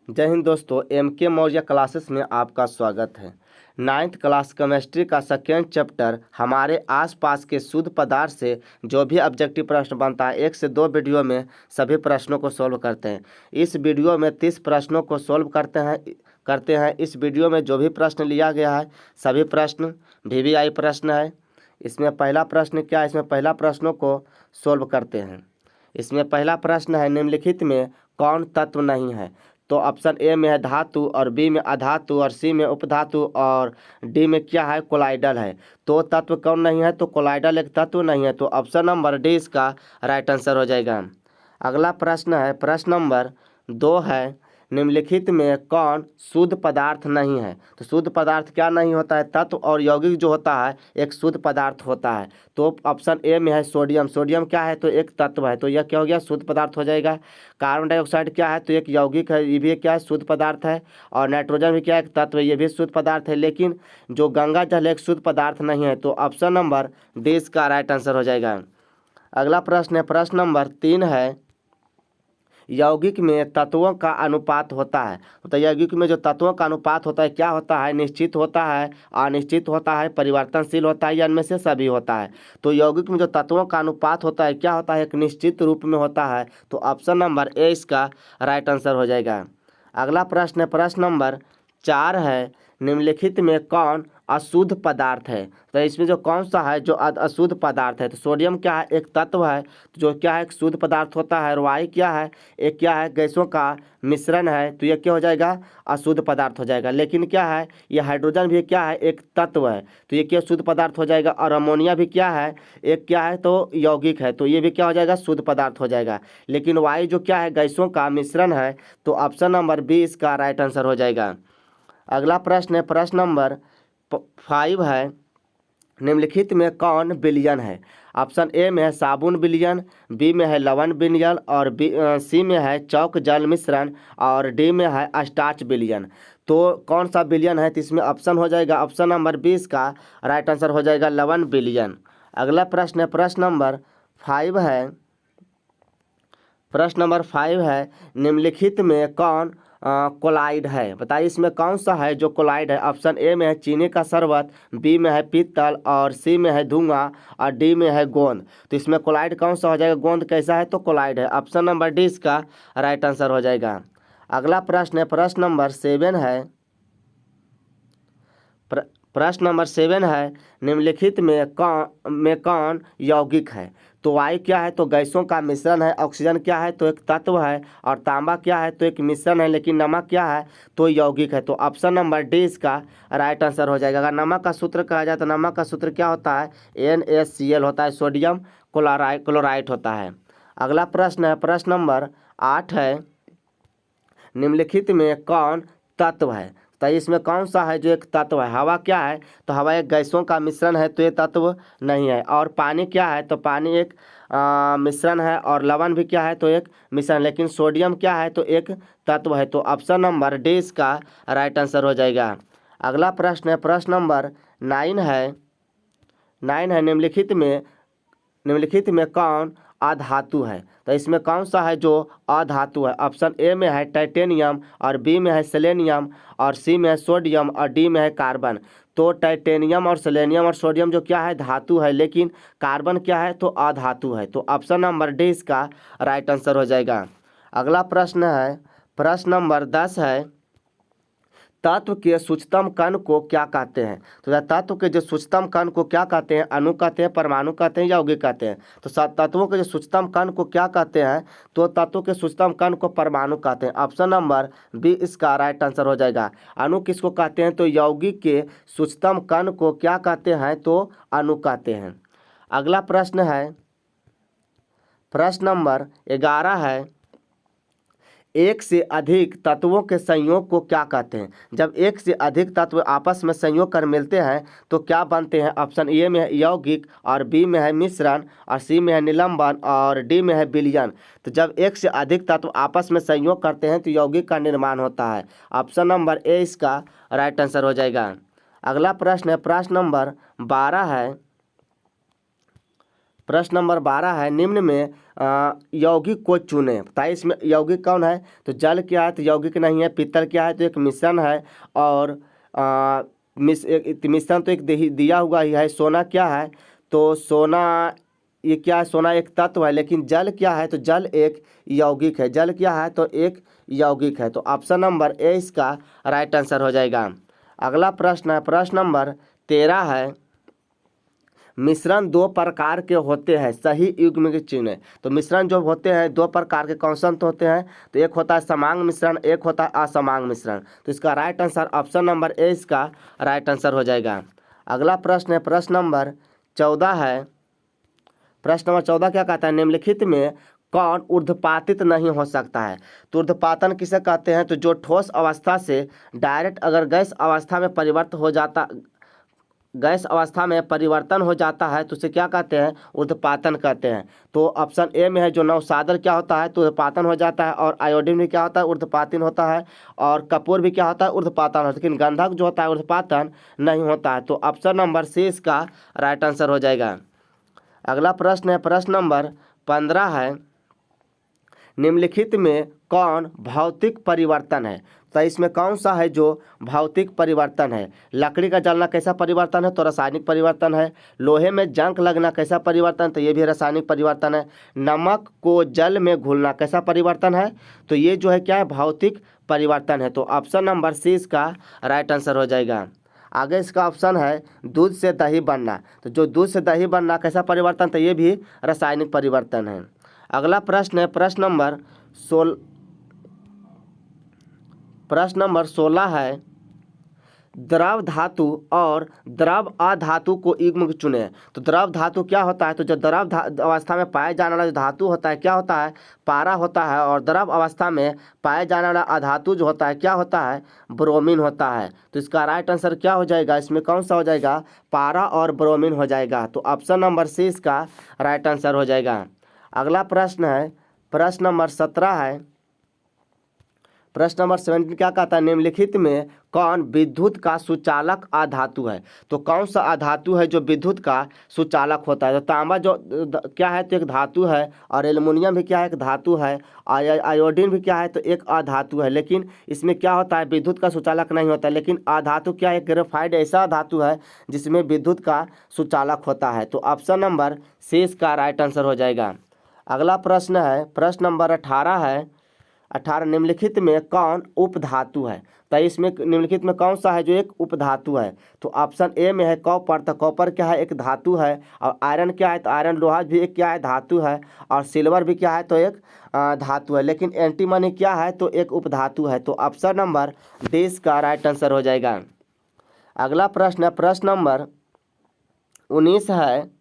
जय हिंद दोस्तों, MK Maurya classes में आपका स्वागत है। 9th क्लास केमिस्ट्री का सेकेंड चैप्टर हमारे आसपास के शुद्ध पदार्थ से जो भी ऑब्जेक्टिव प्रश्न बनता है 1 से 2 वीडियो में सभी प्रश्नों को सॉल्व करते हैं। इस वीडियो में 30 प्रश्नों को सॉल्व करते हैं। इस वीडियो में जो भी प्रश्न लिया गया है सभी प्रश्न VVI प्रश्न है। इसमें पहला प्रश्न क्या है, इसमें पहला प्रश्नों को सॉल्व करते हैं। इसमें पहला प्रश्न है, निम्नलिखित में कौन तत्व नहीं है? तो ऑप्शन ए में है धातु, और बी में अधातु, और सी में उपधातु, और डी में क्या है, कोलाइडल है। तो तत्व कौन नहीं है? तो कोलाइडल एक तत्व नहीं है। तो ऑप्शन नंबर डी इसका राइट आंसर हो जाएगा। अगला प्रश्न है, प्रश्न नंबर 2 है, निम्नलिखित में कौन शुद्ध पदार्थ नहीं है? तो शुद्ध पदार्थ क्या नहीं होता है? तत्व और यौगिक जो होता है एक शुद्ध पदार्थ होता है। तो ऑप्शन ए में है सोडियम। सोडियम क्या है? तो एक तत्व है, तो यह क्या हो गया, शुद्ध पदार्थ हो जाएगा। कार्बन डाइऑक्साइड क्या है? तो एक यौगिक है, ये भी क्या है, शुद्ध पदार्थ है। और नाइट्रोजन भी क्या है, एक तत्व है, ये भी शुद्ध पदार्थ है। लेकिन जो गंगा जल एक शुद्ध पदार्थ नहीं है। तो ऑप्शन नंबर डी इसका राइट आंसर हो जाएगा। अगला प्रश्न है, प्रश्न नंबर 3 है, यौगिक में तत्वों का अनुपात होता है। तो यौगिक में जो तत्वों का अनुपात होता है क्या होता है? निश्चित होता है, अनिश्चित होता है, परिवर्तनशील होता है, या इनमें से सभी होता है। तो यौगिक में जो तत्वों का अनुपात होता है क्या होता है? एक निश्चित रूप में होता है। तो ऑप्शन नंबर ए इसका राइट आंसर हो जाएगा। अगला प्रश्न है, प्रश्न नंबर 4 है, निम्नलिखित में कौन अशुद्ध पदार्थ है? तो इसमें जो कौन सा है जो अशुद्ध पदार्थ है? तो सोडियम क्या है? एक तत्व है, जो क्या है, एक शुद्ध पदार्थ होता है। और वायु क्या है? एक क्या है, गैसों का मिश्रण है। तो ये क्या हो जाएगा, अशुद्ध पदार्थ हो जाएगा। लेकिन क्या है, ये हाइड्रोजन भी क्या है, एक तत्व है, तो ये क्या शुद्ध पदार्थ हो जाएगा। और अमोनिया भी क्या है, एक क्या है, तो यौगिक है, तो ये भी क्या हो जाएगा, शुद्ध पदार्थ हो जाएगा। लेकिन वायु जो क्या है, गैसों का मिश्रण है। तो ऑप्शन नंबर बी इसका राइट आंसर हो जाएगा। अगला प्रश्न है, प्रश्न नंबर 5 है, निम्नलिखित में कौन विलयन है? ऑप्शन ए में है साबुन विलयन, बी में है लवण विलयन, और सी में है चौक जल मिश्रण, और डी में है स्टार्च विलयन। तो कौन सा विलयन है? तो इसमें ऑप्शन हो जाएगा, ऑप्शन नंबर 20 का राइट आंसर हो जाएगा, लवण विलयन। अगला प्रश्न है, प्रश्न नंबर 5 है, प्रश्न नंबर 5 है, निम्नलिखित में कौन कोलाइड है? बताइए इसमें कौन सा है जो कोलाइड है? ऑप्शन ए में है चीनी का शरबत, बी में है पीतल, और सी में है धुआं, और डी में है गोंद। तो इसमें कोलाइड कौन सा हो जाएगा? गोंद कैसा है? तो कोलाइड है। ऑप्शन नंबर डी इसका राइट आंसर हो जाएगा। अगला प्रश्न है, प्रश्न नंबर 7 है, प्रश्न नंबर 7 है, निम्नलिखित में कौन यौगिक है? तो वायु क्या है? तो गैसों का मिश्रण है। ऑक्सीजन क्या है? तो एक तत्व है। और तांबा क्या है? तो एक मिश्रण है। लेकिन नमक क्या है? तो यौगिक है। तो ऑप्शन नंबर डी इसका राइट आंसर हो जाएगा। अगर नमक का सूत्र कहा जाए तो नमक का सूत्र क्या होता है? NaCl होता है, सोडियम क्लोराइड होता है। अगला प्रश्न है, प्रश्न नंबर 8 है, निम्नलिखित में कौन तत्व है? तो इसमें कौन सा है जो एक तत्व है? हवा क्या है? तो हवा एक गैसों का मिश्रण है, तो ये तत्व नहीं है। और पानी क्या है? तो पानी एक मिश्रण है। और लवण भी क्या है? तो एक मिश्रण। लेकिन सोडियम क्या है? तो एक तत्व है। तो ऑप्शन नंबर डी इसका राइट आंसर हो जाएगा। अगला प्रश्न है, प्रश्न नंबर 9 है, निम्नलिखित में कौन अधातु है? तो इसमें कौन सा है जो अधातु है? ऑप्शन ए में है टाइटेनियम, और बी में है सेलेनियम, और सी में है सोडियम, और डी में है कार्बन। तो टाइटेनियम और सेलेनियम और सोडियम जो क्या है, धातु है। लेकिन कार्बन क्या है? तो अधातु है। तो ऑप्शन नंबर डी इसका राइट आंसर हो जाएगा। अगला प्रश्न है, प्रश्न नंबर 10 है, तत्व के सूक्ष्मतम कण को क्या कहते हैं? तो तत्व के जो सूक्ष्मतम कण को क्या कहते हैं? अणु कहते हैं, परमाणु कहते हैं, यौगिक कहते हैं। तो तत्वों के जो सूक्ष्मतम कण को क्या कहते हैं? तो तत्वों के सूक्ष्मतम कण को परमाणु कहते हैं। ऑप्शन नंबर बी इसका राइट आंसर हो जाएगा। अणु किसको कहते हैं? तो यौगिक के सूक्ष्मतम कण को क्या कहते हैं? तो अणु कहते हैं। अगला प्रश्न है, प्रश्न नंबर 11 है, एक से अधिक तत्वों के संयोग को क्या कहते हैं? जब एक से अधिक तत्व आपस में संयोग कर मिलते हैं तो क्या बनते हैं? ऑप्शन ए में है यौगिक, और बी में है मिश्रण, और सी में है निलंबन, और डी में है विलयन। तो जब एक से अधिक तत्व आपस में संयोग करते हैं तो यौगिक का निर्माण होता है। ऑप्शन नंबर ए इसका राइट आंसर हो जाएगा। अगला प्रश्न है, प्रश्न नंबर 12 है, प्रश्न नंबर 12 है, निम्न में यौगिक को चुनें। बताइए इसमें यौगिक कौन है, तो जल क्या है, तो यौगिक नहीं है। पीतल क्या है, तो एक मिश्रण है। और मिश्रण तो एक दिया हुआ ही है। सोना क्या है, तो सोना ये क्या है, सोना एक तत्व है। लेकिन जल क्या है, तो जल एक यौगिक है। जल क्या है, तो एक यौगिक है। तो ऑप्शन नंबर ए इसका राइट आंसर हो जाएगा। अगला प्रश्न है, प्रश्न नंबर 13 है, मिश्रण दो प्रकार के होते हैं, सही युग्म के चुनें। तो मिश्रण जो होते हैं दो प्रकार के, कौन से होते हैं, तो एक होता है समांग मिश्रण, एक होता है असमांग मिश्रण। तो इसका right answer option number A इसका राइट आंसर हो जाएगा। अगला प्रश्न है, प्रश्न नंबर 14 है। प्रश्न नंबर 14 क्या कहता है, निम्नलिखित में कौन ऊर्ध्वपातित नहीं हो सकता है। तो ऊर्ध्वपातन किसे कहते हैं, तो जो ठोस अवस्था से डायरेक्ट अगर गैस अवस्था में परिवर्तन हो जाता है तो उसे क्या कहते हैं, ऊर्ध्वपातन कहते हैं। तो ऑप्शन ए में है, जो नवसादर क्या होता है, तो ऊर्ध्वपातन हो जाता है। और आयोडीन भी क्या होता है, ऊर्ध्वपातन होता है। और कपूर भी क्या होता है, ऊर्ध्वपातन होता है। लेकिन गंधक जो होता है ऊर्ध्वपातन नहीं होता है। तो ऑप्शन नंबर सी इसका राइट आंसर हो जाएगा। अगला प्रश्न है, प्रश्न नंबर 15 है, निम्नलिखित में कौन भौतिक परिवर्तन है। तो इसमें कौन सा है जो भौतिक परिवर्तन है। लकड़ी का जलना कैसा परिवर्तन है, तो रासायनिक परिवर्तन है। लोहे में जंग लगना कैसा परिवर्तन, तो ये भी रासायनिक परिवर्तन है। नमक को जल में घुलना कैसा परिवर्तन है, तो ये जो है क्या है, भौतिक परिवर्तन है। तो ऑप्शन नंबर सी इसका राइट आंसर हो जाएगा। आगे इसका ऑप्शन है, दूध से दही बनना। तो जो दूध से दही बनना कैसा परिवर्तन, तो ये भी रासायनिक परिवर्तन है। अगला प्रश्न है, प्रश्न नंबर 16 है, द्रव धातु और द्रव अधातु को युग्म चुने। तो द्रव धातु क्या होता है, तो जो द्रव अवस्था में पाए जाने वाला जो धातु होता है क्या होता है, पारा होता है। और द्रव अवस्था में पाए जाने वाला अधातु जो होता है क्या होता है, ब्रोमीन होता है। तो इसका राइट आंसर क्या हो जाएगा, इसमें कौन सा हो जाएगा, पारा और ब्रोमीन हो जाएगा। तो ऑप्शन नंबर सी इसका राइट आंसर हो जाएगा। अगला प्रश्न है, प्रश्न नंबर 17 है। प्रश्न नंबर 17 क्या कहता है, निम्नलिखित में कौन विद्युत का सुचालक अधातु है। तो कौन सा अधातु है जो विद्युत का सुचालक होता है। तो तांबा जो क्या है, तो एक धातु है। और एल्युमिनियम भी क्या है, एक धातु है। आयोडीन भी क्या है, तो एक अधातु है। लेकिन इसमें क्या होता है, विद्युत का सुचालक नहीं होता है। लेकिन अधातु क्या है, ग्रेफाइट ऐसा धातु है जिसमें विद्युत का सुचालक होता है। तो ऑप्शन नंबर सी इसका राइट आंसर हो जाएगा। अगला प्रश्न है, प्रश्न नंबर 18 है। 18, निम्नलिखित में कौन उपधातु है। तो इसमें निम्नलिखित में कौन सा है जो एक उपधातु है। तो ऑप्शन ए में है कॉपर। तो कॉपर क्या है, एक धातु है। और आयरन क्या है, तो आयरन लोहा भी एक क्या है, धातु है। और सिल्वर भी क्या है, तो एक धातु है। लेकिन एंटीमनी क्या है, तो एक उपधातु है। तो ऑप्शन नंबर 20 का राइट आंसर हो जाएगा। अगला प्रश्न है, प्रश्न नंबर 19 है,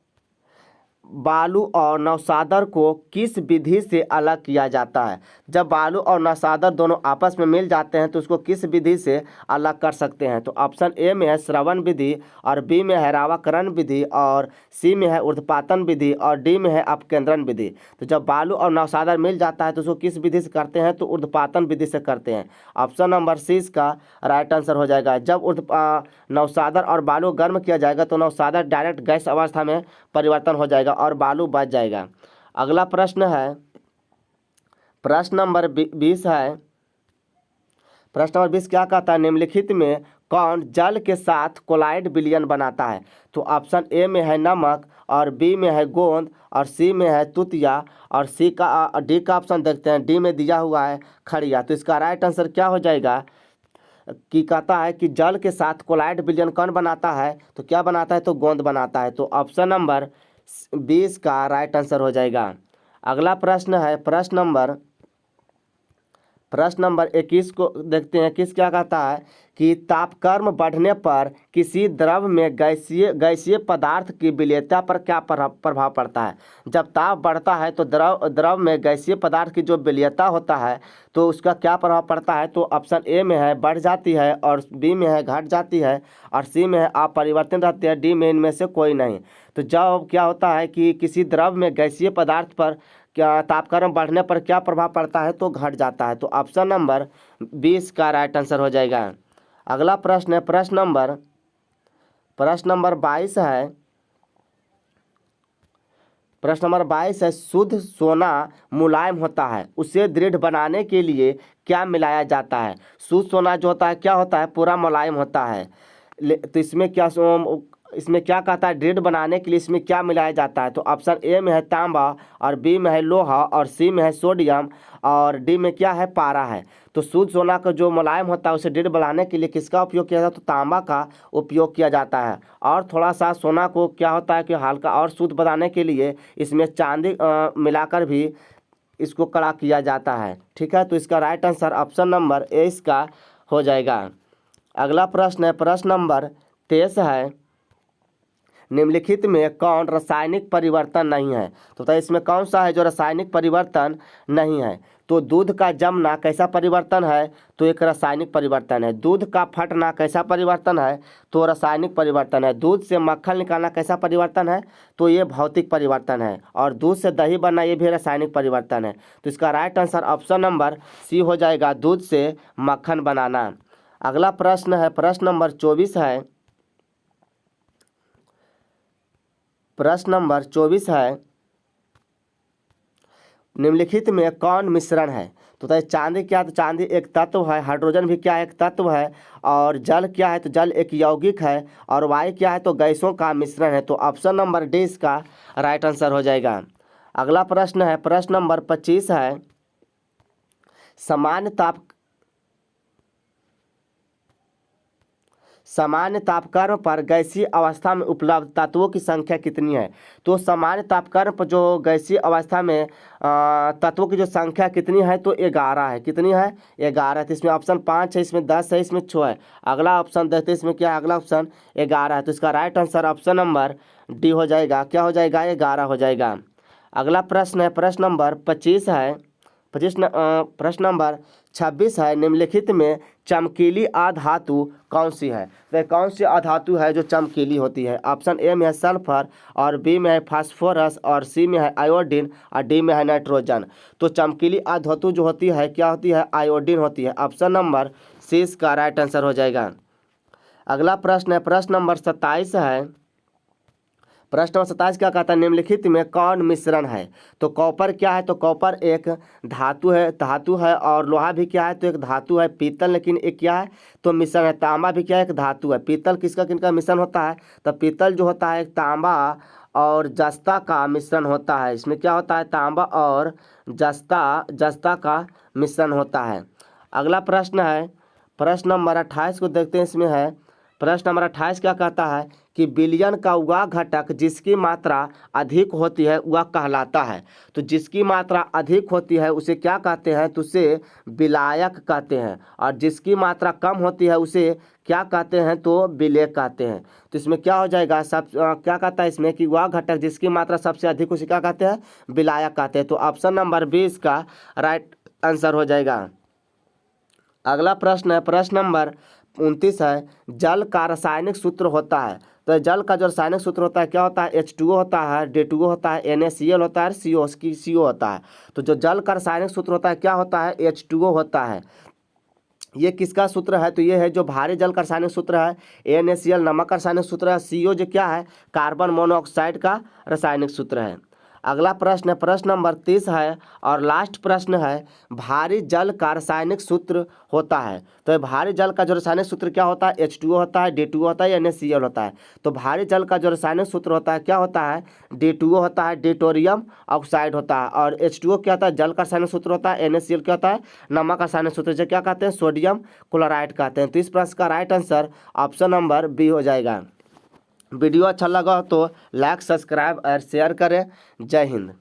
बालू और नवसादर को किस विधि से अलग किया जाता है। जब बालू और नवसादर दोनों आपस में मिल जाते हैं तो उसको किस विधि से अलग कर सकते हैं। तो ऑप्शन ए में है श्रवण विधि, और बी में है रावाकरण विधि, और सी में है ऊर्ध्वपातन विधि, और डी में है अपकेंद्रण विधि। तो जब बालू और नवसादर मिल जाता है तो उसको किस विधि से करते हैं, तो ऊर्ध्वपातन विधि से करते हैं। ऑप्शन नंबर सी इसका राइट आंसर हो जाएगा। जब नवसादर और बालू गर्म किया जाएगा तो नवसादर डायरेक्ट गैस अवस्था में परिवर्तन हो जाएगा और बालू बच जाएगा। अगला प्रश्न है, प्रश्न नंबर 20 है। प्रश्न नंबर 20 क्या कहता है, निम्नलिखित में कौन जल के साथ कोलाइड विलयन बनाता है। तो ऑप्शन ए में है नमक, और बी में है गोंद, और सी में है तुतिया, और डी का ऑप्शन देखते हैं। डी में दिया हुआ है खड़िया। तो इसका राइट आंसर क्या हो जाएगा, कि कहता है कि जल के साथ कोलाइड विलयन कौन बनाता है, तो क्या बनाता है, तो गोंद बनाता है। तो ऑप्शन नंबर 20 का राइट आंसर हो जाएगा। अगला प्रश्न है, प्रश्न नंबर 21 को देखते हैं। किस क्या कहता है कि तापक्रम बढ़ने पर किसी द्रव में गैसीय पदार्थ की विलेयता पर क्या प्रभाव पड़ता है। जब ताप बढ़ता है तो द्रव में गैसीय पदार्थ की जो विलेयता होता है तो उसका क्या प्रभाव पड़ता है। तो ऑप्शन ए में है बढ़ जाती है, और बी में है घट जाती है, और सी में है अपरिवर्तित रहती है, डी में इनमें से कोई नहीं। तो जब क्या होता है कि किसी द्रव में गैसीय पदार्थ पर क्या तापक्रम बढ़ने पर क्या प्रभाव पड़ता है, तो घट जाता है। तो ऑप्शन नंबर 20 का राइट आंसर हो जाएगा। अगला प्रश्न है, प्रश्न नंबर 22 है। प्रश्न नंबर 22 है, शुद्ध सोना मुलायम होता है, उसे दृढ़ बनाने के लिए क्या मिलाया जाता है? शुद्ध सोना जो होता है क्या होता है? पूरा मुलायम होता है। तो इसमें क्या कहता है? दृढ़ बनाने के लिए इसमें क्या मिलाया जाता है? तो ऑप्शन ए में है तांबा, और बी में है लोहा, और सी में है सोडियम, और डी में क्या है? पारा है। तो शुद्ध सोना का जो मुलायम होता है उसे दृढ़ बनाने के लिए किसका उपयोग किया जाता है? तो तांबा का उपयोग किया जाता है। और थोड़ा सा सोना को क्या होता है कि हल्का और शुद्ध बनाने के लिए इसमें चांदी मिलाकर भी इसको कड़ा किया जाता है। ठीक है, तो इसका right answer option number A इसका हो जाएगा। अगला प्रश्न है, प्रश्न नंबर 23 है, निम्नलिखित में कौन रासायनिक परिवर्तन नहीं है? तो इसमें कौन सा है जो रासायनिक परिवर्तन नहीं है? तो दूध का जमना कैसा परिवर्तन है? तो एक रासायनिक परिवर्तन है। दूध का फटना कैसा परिवर्तन है? तो रासायनिक परिवर्तन है। दूध से मक्खन निकालना कैसा परिवर्तन है? तो ये भौतिक परिवर्तन है। और दूध से दही बनना ये भी रासायनिक परिवर्तन है। तो इसका right answer option number C हो जाएगा, दूध से मक्खन बनाना। अगला प्रश्न है, प्रश्न नंबर 24 है, प्रश्न नंबर 24 है, निम्नलिखित में कौन मिश्रण है? तो चांदी क्या है? तो चांदी एक तत्व है। हाइड्रोजन भी क्या है? एक तत्व है। और जल क्या है? तो जल एक यौगिक है। और वायु क्या है? तो गैसों का मिश्रण है। तो ऑप्शन नंबर डी इसका राइट आंसर हो जाएगा। अगला प्रश्न है, प्रश्न नंबर 25 है, सामान्य तापक्रम पर गैसीय अवस्था में उपलब्ध तत्वों की संख्या कितनी है? तो सामान्य तापक्रम पर जो गैसीय अवस्था में तत्वों की जो संख्या कितनी है? तो 11 है। कितनी है? 11 है। तो इसमें ऑप्शन 5 है, इसमें 10 है, इसमें 6 है। अगला ऑप्शन देखते हैं, इसमें क्या है? अगला ऑप्शन 11 है। तो इसका right answer option number D हो जाएगा। क्या हो जाएगा? 11 हो जाएगा। अगला प्रश्न है, प्रश्न नंबर 25 है, प्रश्न नंबर 26 है, निम्नलिखित में चमकीली अधातु कौन सी है? तो कौन सी अधातु है जो चमकीली होती है? ऑप्शन ए में है सल्फर, और बी में है फास्फोरस, और सी में है आयोडीन, और डी में है नाइट्रोजन। तो चमकीली अधातु जो होती है क्या होती है? आयोडीन होती है। ऑप्शन नंबर सी इसका राइट आंसर हो जाएगा। अगला प्रश्न है, प्रश्न नंबर 27 है, प्रश्न नंबर 27 क्या कहता है? निम्नलिखित में कौन मिश्रण है? तो कॉपर क्या है? तो कॉपर एक धातु है। और लोहा भी क्या है? तो एक धातु है। पीतल लेकिन एक क्या है? तो मिश्रण है। तांबा भी क्या है? एक धातु है। पीतल किसका किनका मिश्रण होता है? तो पीतल जो होता है एक तांबा और जस्ता का मिश्रण होता है। इसमें क्या होता है? तांबा और जस्ता का मिश्रण होता है। अगला प्रश्न है, प्रश्न नंबर 28 को देखते हैं। इसमें है, प्रश्न नंबर 28 क्या कहता है कि विलयन का वह घटक जिसकी मात्रा अधिक होती है वह कहलाता है। तो जिसकी मात्रा अधिक होती है उसे क्या कहते हैं? तो उसे विलायक कहते हैं। और जिसकी मात्रा कम होती है उसे क्या कहते हैं? तो विलेय कहते हैं। तो इसमें क्या हो जाएगा? क्या कहता है इसमें कि वह घटक जिसकी मात्रा सबसे अधिक उसे क्या कहते हैं? विलायक कहते हैं। तो ऑप्शन नंबर 20 का राइट आंसर हो जाएगा। अगला प्रश्न है, प्रश्न नंबर 29 है, जल का रासायनिक सूत्र होता है। तो जल का जो रासायनिक सूत्र होता है क्या होता है? H2O होता है, D2O होता है, NaCl होता है, CO होता है। तो जो जल का रासायनिक सूत्र होता है क्या होता है? H2O होता है। ये किसका सूत्र है? तो ये है जो भारी जल का रासायनिक सूत्र है। NaCl नमक का रासायनिक सूत्र है। CO जो क्या है? कार्बन मोनोऑक्साइड का रासायनिक सूत्र है। अगला प्रश्न है, प्रश्न नंबर 30 है और लास्ट प्रश्न है, भारी जल का रासायनिक सूत्र होता है। तो ये भारी जल का जो रासायनिक सूत्र क्या होता है? H2O होता है, D2O होता है, NaCl होता है। तो भारी जल का जो रासायनिक सूत्र होता है क्या होता है? D2O होता है, डिटोरियम ऑक्साइड होता है। और H2O क्या होता है? जल का रासायनिक सूत्र होता है। NaCl क्या होता है? नमक का रासायनिक सूत्र, जो क्या कहते हैं? सोडियम क्लोराइड कहते हैं। तो इस प्रश्न का right answer option number B हो जाएगा। वीडियो अच्छा लगा तो लाइक, सब्सक्राइब और शेयर करें। जय हिंद।